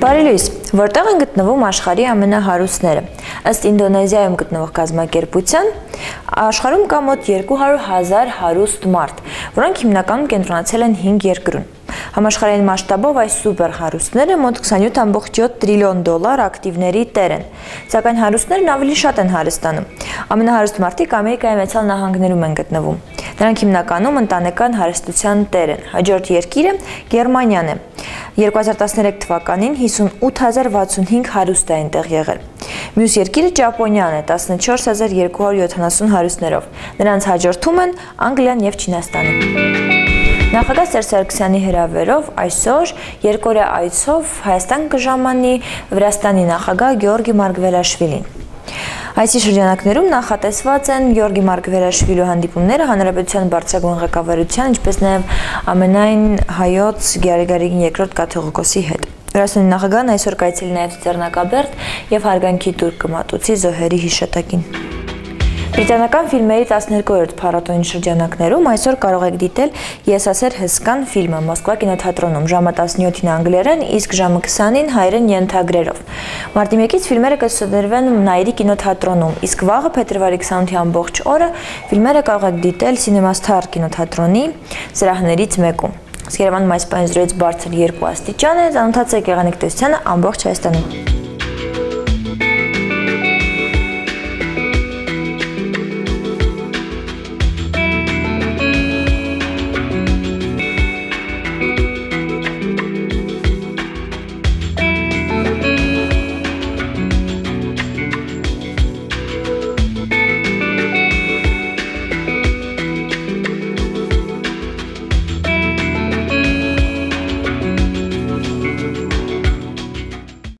Բարի լույս, որտեղ են գտնվում աշխարհի ամենահարուստները։ Ըստ Ինդոնեզիայում գտնվող կազմակերպության, աշխարհում կա մոտ 200,000 հարուստ մարդ, որոնք հիմնականում կենտրոնացել են 5 երկրում։ Համաշխարհային մասշտաբով այս սուպեր հարուստները մոտ 27.7 տրիլիոն դոլար ակտիվների տեր են, սակայն հարուստներն ավելի շատ են հարստանում։ Ամենահարուստ մարդիկ Ամերիկայի Մեծալ Նահանգներում են գտնվում։ Նրանք հիմնականում ընտանեկան հարստության տեր են։ Հաջորդ երկիրը Գերմանիան է։ 2013 թվականին 58,065 հարուստ է այնտեղ եղել։ Մյուս երկիրը Ճապոնիան է 14,270 հարուստներով։ Նրանց հաջորդում են Անգլիան և Չինաստանը։ Նախագահ Սերժ Սարգսյանի հրավերով այսօր երկօրյա այցով Հայաստան կժամանի Վրաստանի նախագահ Գեորգի Մարգվելաշվիլին։ Այսի շրջանակներում նախատեսված են Գեորգի Մարգվելաշվիլու հանդիպումները Հանրապետության բարձրագույն ղեկավարության, ինչպես նաև ամենայն հայոց Գարեգին II կաթողիկոսի հետ։ Վրաստանի նախագահն այսօր կայցելի նաև Ծիծեռնակաբերդ և հարգանքի տուր կմատուցի զոհերի հիշատակին։ Բրիտանական ֆիլմերի 12-րդ փառատոնի շրջանակներում այսօր կարող եք դիտել «Ես ասեր հսկան» ֆիլմը Մոսկվա կինոթատրոնում ժամը 17-ին անգլերեն, իսկ ժամը 20-ին հայերեն ենթագրերով։ Մարտի 1-ից ֆիլմերը կցուցադրվեն Նայիրի կինոթատրոնում, իսկ վաղը փետրվարի 28-ի ամբողջ օրը ֆիլմերը կարող եք դիտել Cinema Star կինոթատրոնի սրահներից մեկում։ Երևանում այս պահին զրոյից բարձր 2 աստիճան է, ծանոթացեք եղանիկ տեսությանը ամբողջ Հայաստանում։